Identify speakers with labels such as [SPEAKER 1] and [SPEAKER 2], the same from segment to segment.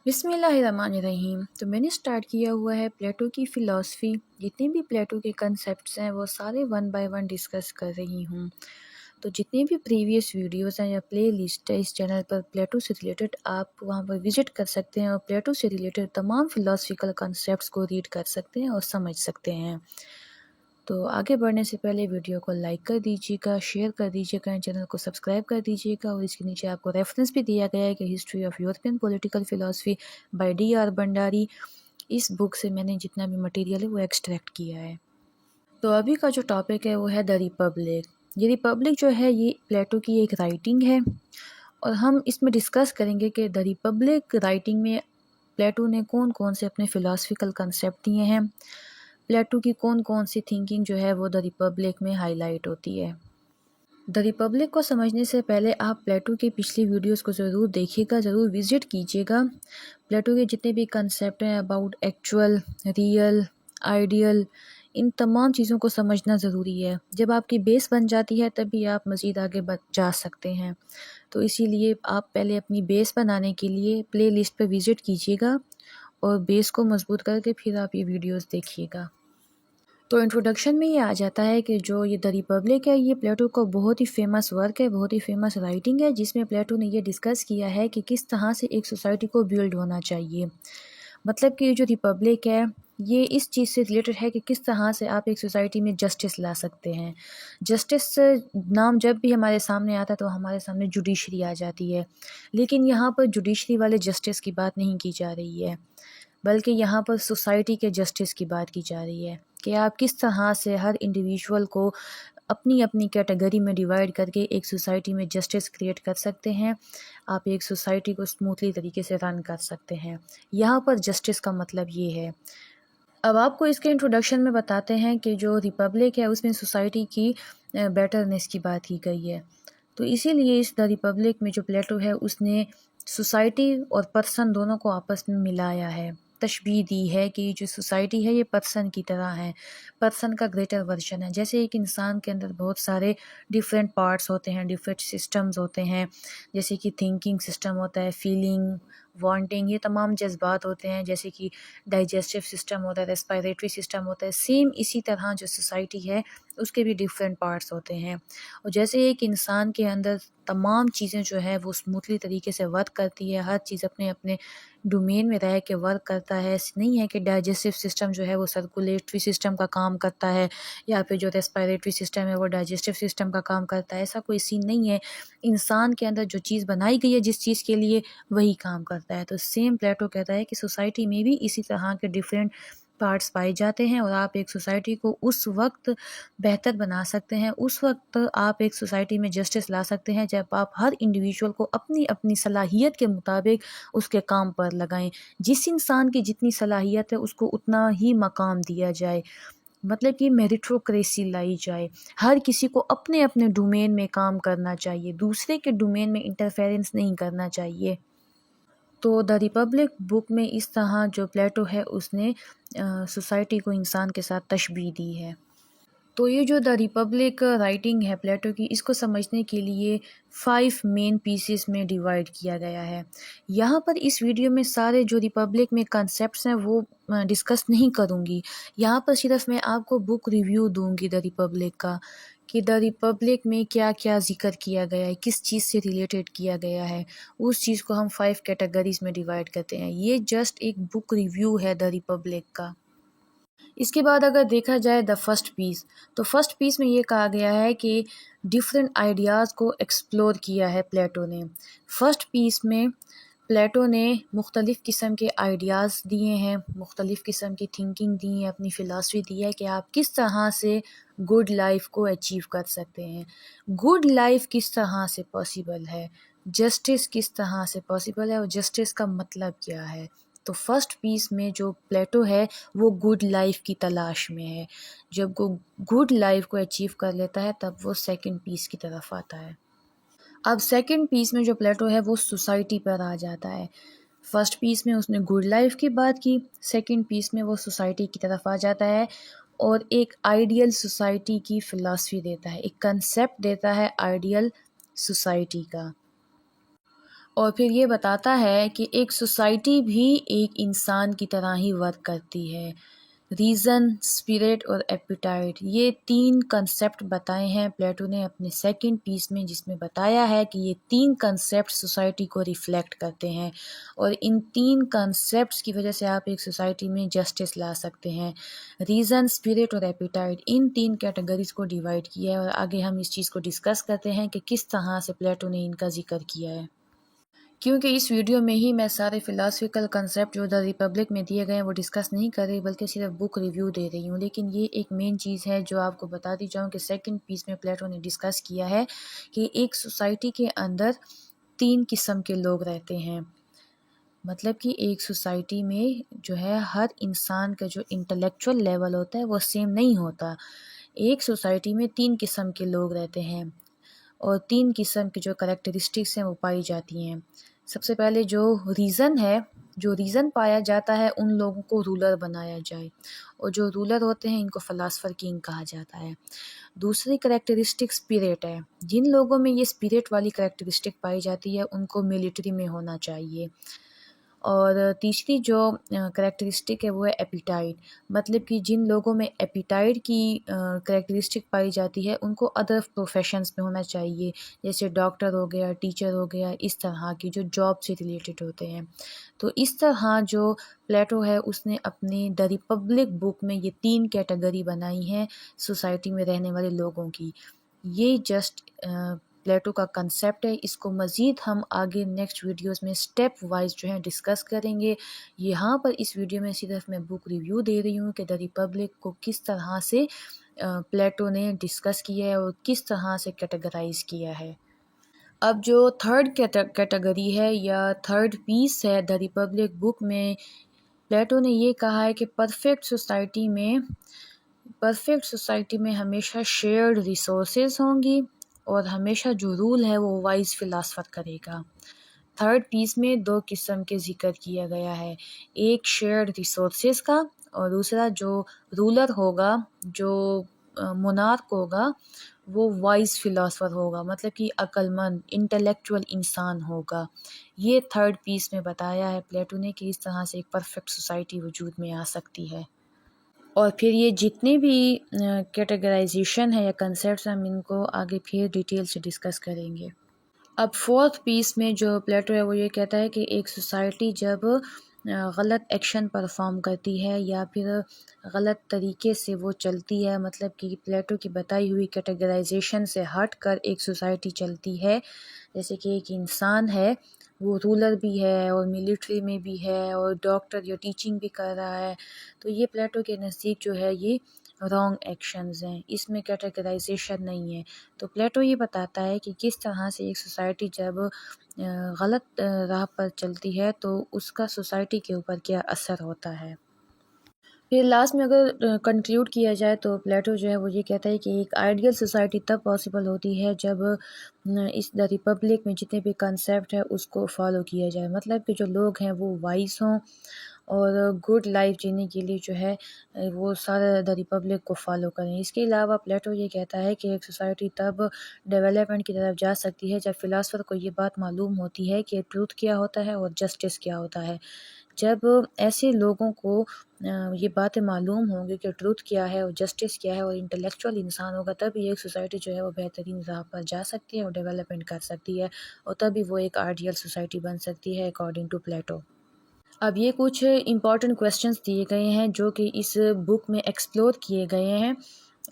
[SPEAKER 1] بسم اللہ الرحمن الرحیم۔ تو میں نے سٹارٹ کیا ہوا ہے پلیٹو کی فلاسفی۔ جتنے بھی پلیٹو کے کنسیپٹس ہیں وہ سارے ون بائی ون ڈسکس کر رہی ہوں۔ تو جتنے بھی پریویس ویڈیوز ہیں یا پلے لسٹ ہے اس چینل پر پلیٹو سے ریلیٹڈ، آپ وہاں پر وزٹ کر سکتے ہیں اور پلیٹو سے ریلیٹڈ تمام فلاسفیکل کنسیپٹس کو ریڈ کر سکتے ہیں اور سمجھ سکتے ہیں۔ تو آگے بڑھنے سے پہلے ویڈیو کو لائک کر دیجیے گا، شیئر کر دیجیے گا، چینل کو سبسکرائب کر دیجیے گا، اور اس کے نیچے آپ کو ریفرنس بھی دیا گیا ہے کہ history of European political philosophy by D.R. بنڈاری۔ اس بک سے میں نے جتنا بھی مٹیریل ہے وہ ایکسٹریکٹ کیا ہے۔ تو ابھی کا جو ٹاپک ہے وہ ہے دا ریپبلک۔ یہ ریپبلک جو ہے یہ پلیٹو کی ایک رائٹنگ ہے، اور ہم اس میں ڈسکس کریں گے کہ دا ریپبلک رائٹنگ میں پلیٹو نے کون کون سے اپنے فلاسفیکل کنسیپٹ دیے ہیں، پلیٹو کی کون کون سی تھنکنگ جو ہے وہ دا ریپبلک میں ہائی لائٹ ہوتی ہے۔ دا ریپبلک کو سمجھنے سے پہلے آپ پلیٹو کی پچھلی ویڈیوز کو ضرور دیکھیے گا، ضرور وزٹ کیجیے گا۔ پلیٹو کے جتنے بھی کنسیپٹ ہیں اباؤٹ ایکچول، ریئل، آئیڈیل، ان تمام چیزوں کو سمجھنا ضروری ہے۔ جب آپ کی بیس بن جاتی ہے تبھی آپ مزید آگے جا سکتے ہیں۔ تو اسی لیے آپ پہلے اپنی بیس بنانے کے لیے پلے لسٹ پہ وزٹ کیجیے گا، اور بیس کو مضبوط کر کے پھر آپ یہ ویڈیوز دیکھیے گا۔ تو انٹروڈکشن میں یہ آ جاتا ہے کہ جو یہ دا ریپبلک ہے یہ پلیٹو کا بہت ہی فیمس ورک ہے، بہت ہی فیمس رائٹنگ ہے، جس میں پلیٹو نے یہ ڈسکس کیا ہے کہ کس طرح سے ایک سوسائٹی کو بیلڈ ہونا چاہیے۔ مطلب کہ یہ جو ریپبلک ہے یہ اس چیز سے ریلیٹڈ ہے کہ کس طرح سے آپ ایک سوسائٹی میں جسٹس لا سکتے ہیں۔ جسٹس نام جب بھی ہمارے سامنے آتا ہے تو ہمارے سامنے جوڈیشری آ جاتی ہے، لیکن یہاں پر جوڈیشری والے جسٹس کی بات نہیں کی جا رہی ہے، بلکہ یہاں پر سوسائٹی کے جسٹس کی بات کی جا رہی ہے کہ آپ کس طرح سے ہر انڈیویجول کو اپنی اپنی کیٹیگری میں ڈیوائڈ کر کے ایک سوسائٹی میں جسٹس کریٹ کر سکتے ہیں، آپ ایک سوسائٹی کو اسموتھلی طریقے سے رن کر سکتے ہیں۔ یہاں پر جسٹس کا مطلب یہ ہے۔ اب آپ کو اس کے انٹروڈکشن میں بتاتے ہیں کہ جو ریپبلک ہے اس میں سوسائٹی کی بیٹرنس کی بات کی گئی ہے۔ تو اسی لیے اس دا ریپبلک میں جو پلیٹو ہے اس نے سوسائٹی اور پرسن دونوں کو آپس میں ملایا ہے، تشبیہ دی ہے کہ جو سوسائٹی ہے یہ پرسن کی طرح ہے، پرسن کا گریٹر ورژن ہے۔ جیسے ایک انسان کے اندر بہت سارے ڈیفرنٹ پارٹس ہوتے ہیں، ڈیفرنٹ سسٹمز ہوتے ہیں، جیسے کہ تھنکنگ سسٹم ہوتا ہے، فیلنگ، وانٹنگ، یہ تمام جذبات ہوتے ہیں، جیسے کہ ڈائجسٹیو سسٹم ہوتا ہے، ریسپائریٹری سسٹم ہوتا ہے۔ سیم اسی طرح جو سوسائٹی ہے اس کے بھی ڈیفرنٹ پارٹس ہوتے ہیں، اور جیسے ایک انسان کے اندر تمام چیزیں جو ہے وہ اسموتھلی طریقے سے ورک کرتی ہے، ہر چیز اپنے اپنے ڈومین میں رہ کے ورک کرتا ہے۔ ایسے نہیں ہے کہ ڈائجسٹیو سسٹم جو ہے وہ سرکولیٹری سسٹم کا کام کرتا ہے، یا پھر جو ریسپائریٹری سسٹم ہے وہ ڈائجسٹیو سسٹم کا کام کرتا ہے، ایسا کوئی سین نہیں ہے۔ انسان کے اندر جو چیز بنائی گئی ہے جس چیز کے لیے وہی کام کرتا ہے۔ تو سیم پلیٹو کہتا ہے کہ سوسائٹی میں بھی اسی طرح کے ڈیفرنٹ پارٹس پائے جاتے ہیں، اور آپ ایک سوسائٹی کو اس وقت بہتر بنا سکتے ہیں، اس وقت آپ ایک سوسائٹی میں جسٹس لا سکتے ہیں جب آپ ہر انڈیویجول کو اپنی اپنی صلاحیت کے مطابق اس کے کام پر لگائیں۔ جس انسان کی جتنی صلاحیت ہے اس کو اتنا ہی مقام دیا جائے، مطلب کہ میریٹوکریسی لائی جائے، ہر کسی کو اپنے اپنے ڈومین میں کام کرنا چاہیے، دوسرے کے ڈومین میں انٹرفیرنس نہیں کرنا چاہیے۔ تو دا ریپبلک بک میں اس طرح جو پلیٹو ہے اس نے سوسائٹی کو انسان کے ساتھ تشبیہ دی ہے۔ تو یہ جو دا ریپبلک رائٹنگ ہے پلیٹو کی، اس کو سمجھنے کے لیے 5 مین پیسز میں ڈیوائڈ کیا گیا ہے۔ یہاں پر اس ویڈیو میں سارے جو ریپبلک میں کنسیپٹس ہیں وہ ڈسکس نہیں کروں گی، یہاں پر صرف میں آپ کو بک ریویو دوں گی دا ریپبلک کا، کہ دا ریپبلک میں کیا کیا ذکر کیا گیا ہے، کس چیز سے ریلیٹڈ کیا گیا ہے، اس چیز کو ہم 5 کیٹیگریز میں ڈیوائڈ کرتے ہیں۔ یہ جسٹ ایک بک ریویو ہے دا ریپبلک کا۔ اس کے بعد اگر دیکھا جائے دا فرسٹ پیس، تو فرسٹ پیس میں یہ کہا گیا ہے کہ ڈیفرنٹ آئیڈیاز کو ایکسپلور کیا ہے پلیٹو نے۔ فرسٹ پیس میں پلیٹو نے مختلف قسم کے آئیڈیاز دیے ہیں، مختلف قسم کی تھنکنگ دی ہے، اپنی فلاسفی دی ہے کہ آپ کس طرح سے گڈ لائف کو اچیو کر سکتے ہیں، گڈ لائف کس طرح سے پاسیبل ہے، جسٹس کس طرح سے پاسیبل ہے، اور جسٹس کا مطلب کیا ہے۔ تو فرسٹ پیس میں جو پلیٹو ہے وہ گڈ لائف کی تلاش میں ہے، جب وہ گڈ لائف کو اچیو کر لیتا ہے تب وہ سیکنڈ پیس کی طرف آتا ہے۔ اب سیکنڈ پیس میں جو پلیٹو ہے وہ سوسائٹی پر آ جاتا ہے۔ فرسٹ پیس میں اس نے گڈ لائف کی بات کی، سیکنڈ پیس میں وہ سوسائٹی کی طرف آ جاتا ہے اور ایک آئیڈیل سوسائٹی کی فلاسفی دیتا ہے، ایک کنسیپٹ دیتا ہے آئیڈیل سوسائٹی کا۔ اور پھر یہ بتاتا ہے کہ ایک سوسائٹی بھی ایک انسان کی طرح ہی ورک کرتی ہے۔ ریزن، اسپرٹ اور ایپیٹائٹ، یہ 3 کنسیپٹ بتائے ہیں پلیٹو نے اپنے سیکنڈ پیس میں، جس میں بتایا ہے کہ یہ 3 کنسیپٹ سوسائٹی کو ریفلیکٹ کرتے ہیں، اور ان 3 کنسیپٹس کی وجہ سے آپ ایک سوسائٹی میں جسٹس لا سکتے ہیں۔ ریزن، اسپرٹ اور ایپیٹائٹ، ان 3 کیٹیگریز کو ڈیوائڈ کیا ہے، اور آگے ہم اس چیز کو ڈسکس کرتے ہیں کہ کس طرح سے پلیٹو نے ان کا ذکر کیا ہے۔ کیونکہ اس ویڈیو میں ہی میں سارے فلاسفیکل کنسیپٹ جو دا ریپبلک میں دیے گئے ہیں وہ ڈسکس نہیں کر رہی، بلکہ صرف بک ریویو دے رہی ہوں، لیکن یہ ایک مین چیز ہے جو آپ کو بتا دی جاؤں کہ سیکنڈ پیس میں پلیٹو نے ڈسکس کیا ہے کہ ایک سوسائٹی کے اندر 3 قسم کے لوگ رہتے ہیں۔ مطلب کہ ایک سوسائٹی میں جو ہے ہر انسان کا جو انٹلیکچول لیول ہوتا ہے وہ سیم نہیں ہوتا۔ ایک سوسائٹی میں 3 قسم کے لوگ رہتے ہیں، اور 3 قسم کی جو کریکٹرسٹکس ہیں وہ پائی جاتی ہیں۔ سب سے پہلے جو ریزن پایا جاتا ہے، ان لوگوں کو رولر بنایا جائے، اور جو رولر ہوتے ہیں ان کو فلاسفر کنگ کہا جاتا ہے۔ دوسری کریکٹرسٹک اسپرٹ ہے، جن لوگوں میں یہ اسپرٹ والی کریکٹرسٹک پائی جاتی ہے ان کو ملٹری میں ہونا چاہیے۔ اور تیسری جو کریکٹرسٹک ہے وہ ہے ایپیٹائٹ، مطلب کہ جن لوگوں میں ایپیٹائٹ کی کریکٹرسٹک پائی جاتی ہے ان کو ادر پروفیشنز میں ہونا چاہیے، جیسے ڈاکٹر ہو گیا، ٹیچر ہو گیا، اس طرح کی جو جاب سے ریلیٹڈ ہوتے ہیں۔ تو اس طرح جو پلیٹو ہے اس نے اپنے دا ریپبلک بک میں یہ 3 کیٹیگری بنائی ہیں سوسائٹی میں رہنے والے لوگوں کی۔ یہ جسٹ پلیٹو کا کنسیپٹ ہے، اس کو مزید ہم آگے نیکسٹ ویڈیوز میں سٹیپ وائز جو ہے ڈسکس کریں گے۔ یہاں پر اس ویڈیو میں صرف میں بک ریویو دے رہی ہوں کہ دا ریپبلک کو کس طرح سے پلیٹو نے ڈسکس کیا ہے اور کس طرح سے کیٹیگرائز کیا ہے۔ اب جو تھرڈ کیٹیگری ہے یا تھرڈ پیس ہے دا ریپبلک بک میں، پلیٹو نے یہ کہا ہے کہ پرفیکٹ سوسائٹی میں ہمیشہ شیئرڈ ریسورسز ہوں گی، اور ہمیشہ جو رول ہے وہ وائز فلاسفر کرے گا۔ تھرڈ پیس میں 2 قسم کے ذکر کیا گیا ہے، ایک شیئرڈ ریسورسز کا، اور دوسرا جو رولر ہوگا، جو مونارک ہوگا، وہ وائز فلاسفر ہوگا، مطلب کہ عقل مند انٹلیکچول انسان ہوگا۔ یہ تھرڈ پیس میں بتایا ہے پلیٹو نے کہ اس طرح سے ایک پرفیکٹ سوسائٹی وجود میں آ سکتی ہے۔ اور پھر یہ جتنے بھی کیٹیگرائزیشن ہے یا کنسیپٹس، ہم ان کو آگے پھر ڈیٹیل سے ڈسکس کریں گے۔ اب فورتھ پیس میں جو پلیٹو ہے وہ یہ کہتا ہے کہ ایک سوسائٹی جب غلط ایکشن پرفارم کرتی ہے یا پھر غلط طریقے سے وہ چلتی ہے، مطلب کہ پلیٹو کی بتائی ہوئی کیٹیگرائزیشن سے ہٹ کر ایک سوسائٹی چلتی ہے، جیسے کہ ایک انسان ہے، وہ رولر بھی ہے اور ملٹری میں بھی ہے اور ڈاکٹر یا ٹیچنگ بھی کر رہا ہے، تو یہ پلیٹو کے نزدیک جو ہے یہ رانگ ایکشنز ہیں، اس میں کیٹیگرائزیشن نہیں ہے۔ تو پلیٹو یہ بتاتا ہے کہ کس طرح سے ایک سوسائٹی جب غلط راہ پر چلتی ہے تو اس کا سوسائٹی کے اوپر کیا اثر ہوتا ہے۔ پھر لاسٹ میں اگر کنکلیوڈ کیا جائے تو پلیٹو جو ہے وہ یہ کہتا ہے کہ ایک آئیڈیل سوسائٹی تب پاسبل ہوتی ہے جب اس دا ریپبلک میں جتنے بھی کنسیپٹ ہے اس کو فالو کیا جائے، مطلب کہ جو لوگ ہیں وہ وائز ہوں اور گڈ لائف جینے کے لیے جو ہے وہ سارا دا ریپبلک کو فالو کریں۔ اس کے علاوہ پلیٹو یہ کہتا ہے کہ ایک سوسائٹی تب ڈیولپمنٹ کی طرف جا سکتی ہے جب فلاسفر کو یہ بات معلوم ہوتی ہے کہ ٹروتھ کیا ہوتا ہے اور جسٹس کیا ہوتا ہے۔ جب ایسے لوگوں کو یہ باتیں معلوم ہوں گی کہ ٹروتھ کیا ہے اور جسٹس کیا ہے اور انٹلیکچول انسان ہوگا، تبھی ایک سوسائٹی جو ہے وہ بہترین راہ پر جا سکتی ہے اور ڈیولپمنٹ کر سکتی ہے، اور تبھی وہ ایک آئیڈیل سوسائٹی بن سکتی ہے اکارڈنگ ٹو پلیٹو۔ اب یہ کچھ امپورٹنٹ کویسچنز دیے گئے ہیں جو کہ اس بک میں ایکسپلور کیے گئے ہیں،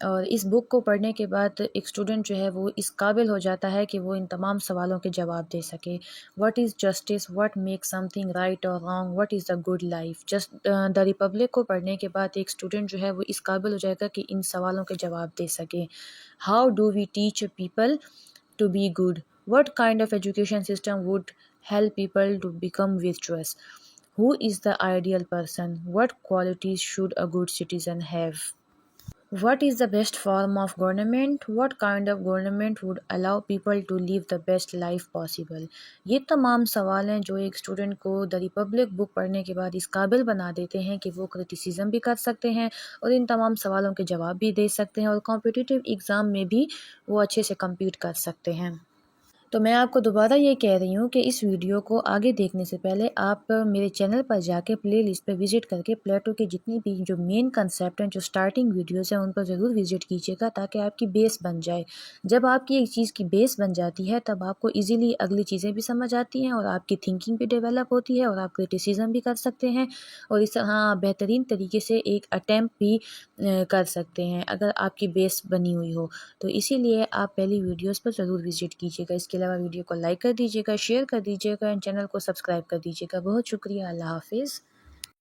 [SPEAKER 1] اور اس بک کو پڑھنے کے بعد ایک اسٹوڈنٹ جو ہے وہ اس قابل ہو جاتا ہے کہ وہ ان تمام سوالوں کے جواب دے سکے۔ What is justice, what make something right اور wrong, what is the good life. The republic کو پڑھنے کے بعد ایک اسٹوڈنٹ جو ہے وہ اس قابل ہو جائے گا کہ ان سوالوں کے جواب دے سکے۔ How do we teach people to be good, what kind of education system would help people to become virtuous? Who is the ideal person? What qualities should a good citizen have? What is the best form of government? What kind of government would allow people to live the best life possible? یہ تمام سوال ہیں جو ایک student کو دا republic بک پڑھنے کے بعد اس قابل بنا دیتے ہیں کہ وہ کرٹیسزم بھی کر سکتے ہیں اور ان تمام سوالوں کے جواب بھی دے سکتے ہیں، اور کمپٹیٹیو ایگزام میں بھی وہ اچھے سے کمپیٹ کر سکتے ہیں۔ تو میں آپ کو دوبارہ یہ کہہ رہی ہوں کہ اس ویڈیو کو آگے دیکھنے سے پہلے آپ میرے چینل پر جا کے پلے لسٹ پہ وزٹ کر کے پلیٹو کے جتنی بھی جو مین کنسیپٹ ہیں، جو سٹارٹنگ ویڈیوز ہیں، ان پر ضرور وزٹ کیجیے گا تاکہ آپ کی بیس بن جائے۔ جب آپ کی ایک چیز کی بیس بن جاتی ہے تب آپ کو ایزیلی اگلی چیزیں بھی سمجھ آتی ہیں اور آپ کی تھنکنگ بھی ڈیولپ ہوتی ہے اور آپ کرٹیسزم بھی کر سکتے ہیں اور اس طرح آپ بہترین طریقے سے ایک اٹیمپٹ بھی کر سکتے ہیں اگر آپ کی بیس بنی ہوئی ہو۔ تو اسی لیے آپ پہلی ویڈیوز پر ضرور وزٹ کیجیے گا۔ اس کے علاوہ ویڈیو کو لائک کر دیجیے گا، شیئر کر دیجیے گا، چینل کو سبسکرائب کر دیجیے گا۔ بہت شکریہ، اللہ حافظ۔